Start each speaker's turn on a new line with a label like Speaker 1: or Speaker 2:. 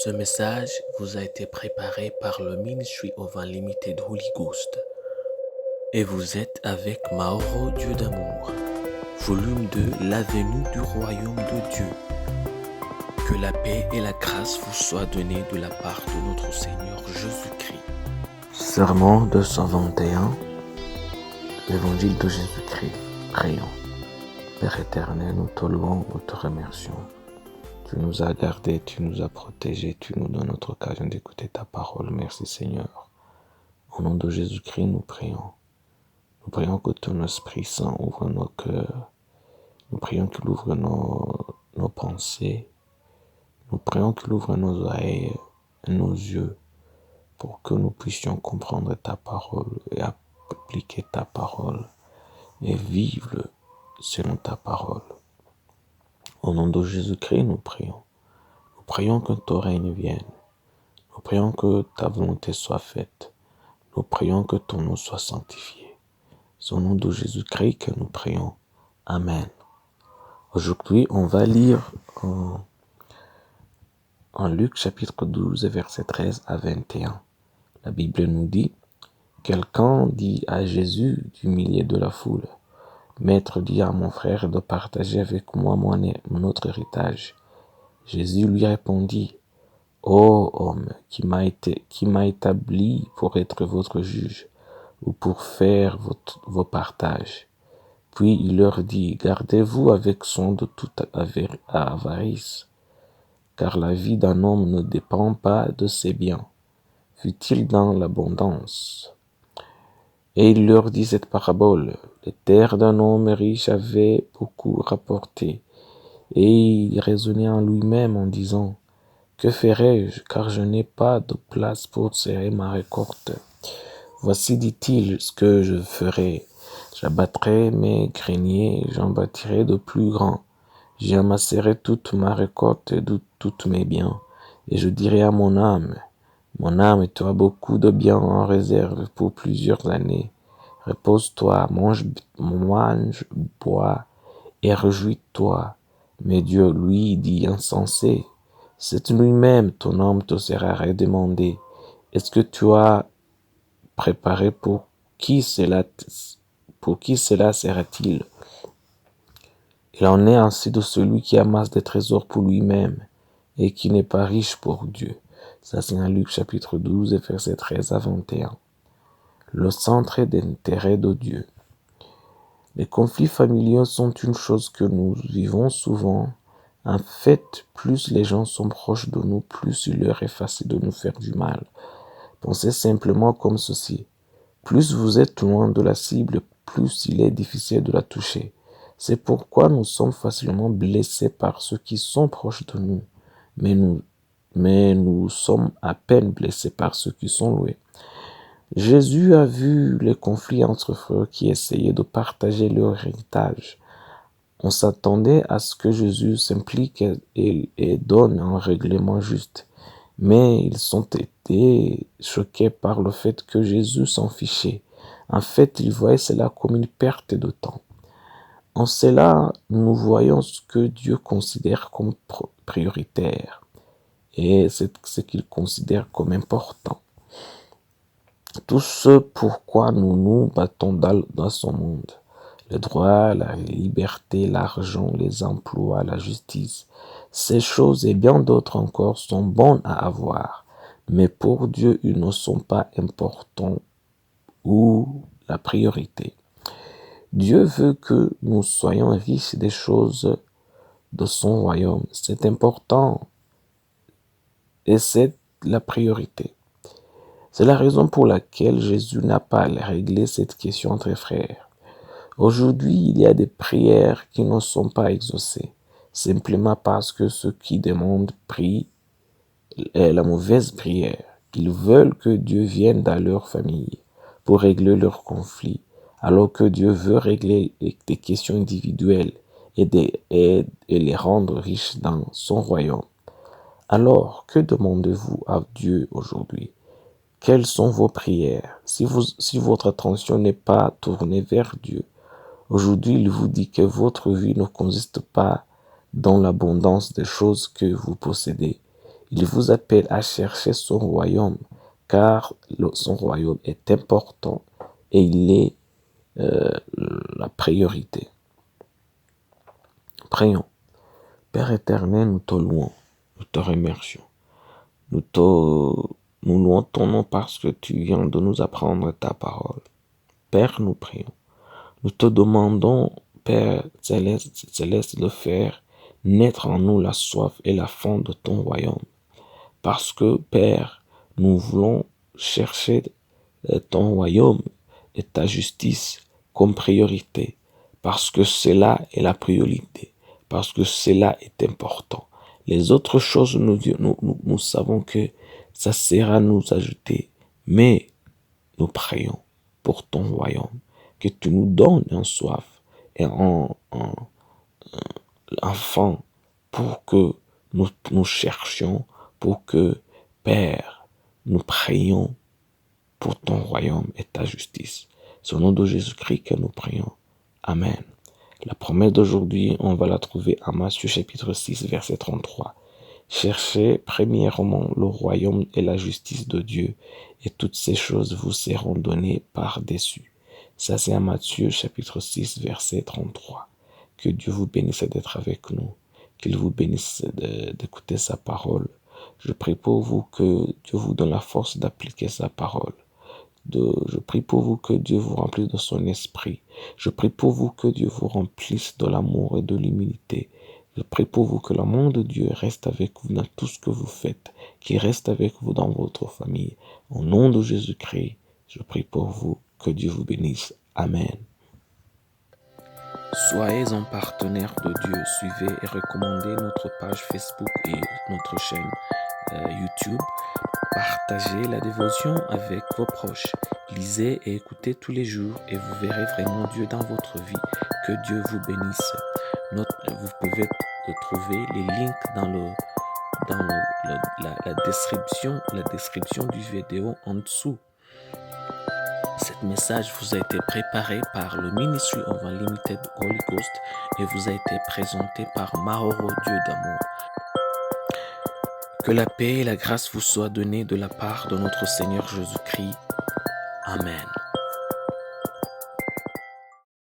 Speaker 1: Ce message vous a été préparé par le Ministry of Unlimited Holy Ghost et vous êtes avec Mauro Dieu d'amour, volume 2, la venue du royaume de Dieu. Que la paix et la grâce vous soient données de la part de notre Seigneur Jésus-Christ. Sermon 221, l'Évangile de Jésus-Christ. Prions. Père éternel, nous te louons, nous te remercions. Tu nous as gardés, tu nous as protégés, tu nous donnes notre occasion d'écouter ta parole. Merci Seigneur. Au nom de Jésus-Christ, nous prions. Nous prions que ton Esprit Saint ouvre nos cœurs. Nous prions qu'il ouvre nos pensées. Nous prions qu'il ouvre nos oreilles et nos yeux pour que nous puissions comprendre ta parole et appliquer ta parole et vivre selon ta parole. Au nom de Jésus-Christ, nous prions. Nous prions que ton règne vienne. Nous prions que ta volonté soit faite. Nous prions que ton nom soit sanctifié. C'est au nom de Jésus-Christ que nous prions. Amen. Aujourd'hui, on va lire en Luc chapitre 12, versets 13 à 21. La Bible nous dit, « Quelqu'un dit à Jésus du milieu de la foule, « Maître, dis à mon frère de partager avec moi mon autre héritage. » Jésus lui répondit, « Ô homme, qui m'a établi pour être votre juge ou pour faire vos partages. » Puis il leur dit, « Gardez-vous avec soin de toute avarice, car la vie d'un homme ne dépend pas de ses biens, fût-il dans l'abondance. » Et il leur dit cette parabole, « Les terres d'un homme riche avaient beaucoup rapporté, et il raisonnait en lui-même en disant, « Que ferai-je, car je n'ai pas de place pour serrer ma récolte. Voici, dit-il, ce que je ferai. J'abattrai mes greniers, j'en bâtirai de plus grands. J'y amasserai toute ma récolte et tous mes biens. Et je dirai à mon âme, tu as beaucoup de biens en réserve pour plusieurs années. Repose-toi, mange, bois et réjouis-toi. » Mais Dieu lui dit insensé, « C'est lui-même ton âme te sera redemandée. Est-ce que tu as préparé pour qui cela sera-t-il? » Il en est ainsi de celui qui amasse des trésors pour lui-même et qui n'est pas riche pour Dieu. Ça, c'est dans Luc chapitre 12, versets 13 à 21. Le centre d'intérêt de Dieu. Les conflits familiaux sont une chose que nous vivons souvent. En fait, plus les gens sont proches de nous, plus il leur est facile de nous faire du mal. Pensez simplement comme ceci. Plus vous êtes loin de la cible, plus il est difficile de la toucher. C'est pourquoi nous sommes facilement blessés par ceux qui sont proches de nous, mais nous sommes à peine blessés par ceux qui sont loin. Jésus a vu les conflits entre frères qui essayaient de partager leur héritage. On s'attendait à ce que Jésus s'implique et donne un règlement juste. Mais ils ont été choqués par le fait que Jésus s'en fichait. En fait, ils voyaient cela comme une perte de temps. En cela, nous voyons ce que Dieu considère comme prioritaire et ce qu'il considère comme important. Tout ce pourquoi nous nous battons dans ce monde. Le droit, la liberté, l'argent, les emplois, la justice. Ces choses et bien d'autres encore sont bonnes à avoir. Mais pour Dieu, ils ne sont pas importants ou la priorité. Dieu veut que nous soyons riches des choses de son royaume. C'est important et c'est la priorité. C'est la raison pour laquelle Jésus n'a pas réglé cette question entre frères. Aujourd'hui, il y a des prières qui ne sont pas exaucées, simplement parce que ceux qui demandent prient la mauvaise prière. Ils veulent que Dieu vienne dans leur famille pour régler leurs conflits, alors que Dieu veut régler des questions individuelles et les rendre riches dans son royaume. Alors, que demandez-vous à Dieu aujourd'hui? Quelles sont vos prières? Si votre attention n'est pas tournée vers Dieu, aujourd'hui, il vous dit que votre vie ne consiste pas dans l'abondance des choses que vous possédez. Il vous appelle à chercher son royaume, car son royaume est important et il est la priorité. Prions. Père éternel, nous te louons, nous te remercions. Nous louons ton nom parce que tu viens de nous apprendre ta parole. Père, nous prions. Nous te demandons, Père céleste, de faire naître en nous la soif et la faim de ton royaume. Parce que, Père, nous voulons chercher ton royaume et ta justice comme priorité. Parce que cela est la priorité. Parce que cela est important. Les autres choses, nous savons que ça sera nous ajouter. Mais nous prions pour ton royaume. Que tu nous donnes un soif et un faim pour que nous cherchions, pour que, Père, nous prions pour ton royaume et ta justice. C'est au nom de Jésus-Christ que nous prions. Amen. La promesse d'aujourd'hui, on va la trouver à Matthieu chapitre 6, verset 33. Cherchez premièrement le royaume et la justice de Dieu, et toutes ces choses vous seront données par-dessus. Ça, c'est à Matthieu chapitre 6, verset 33. Que Dieu vous bénisse d'être avec nous, qu'il vous bénisse d'écouter sa parole. Je prie pour vous que Dieu vous donne la force d'appliquer sa parole. Je prie pour vous que Dieu vous remplisse de son esprit. Je prie pour vous que Dieu vous remplisse de l'amour et de l'humilité. Je prie pour vous que l'amour de Dieu reste avec vous dans tout ce que vous faites, qu'il reste avec vous dans votre famille. Au nom de Jésus-Christ, je prie pour vous. Que Dieu vous bénisse. Amen. Soyez un partenaire de Dieu. Suivez et recommandez notre page Facebook et notre chaîne YouTube. Partagez la dévotion avec vos proches. Lisez et écoutez tous les jours et vous verrez vraiment Dieu dans votre vie. Que Dieu vous bénisse. Vous pouvez trouver les links dans la description du vidéo en dessous. Cet message vous a été préparé par le Ministry of Unlimited Holy Ghost et vous a été présenté par Mahoro Dieu d'amour. Que la paix et la grâce vous soient données de la part de notre Seigneur Jésus-Christ. Amen.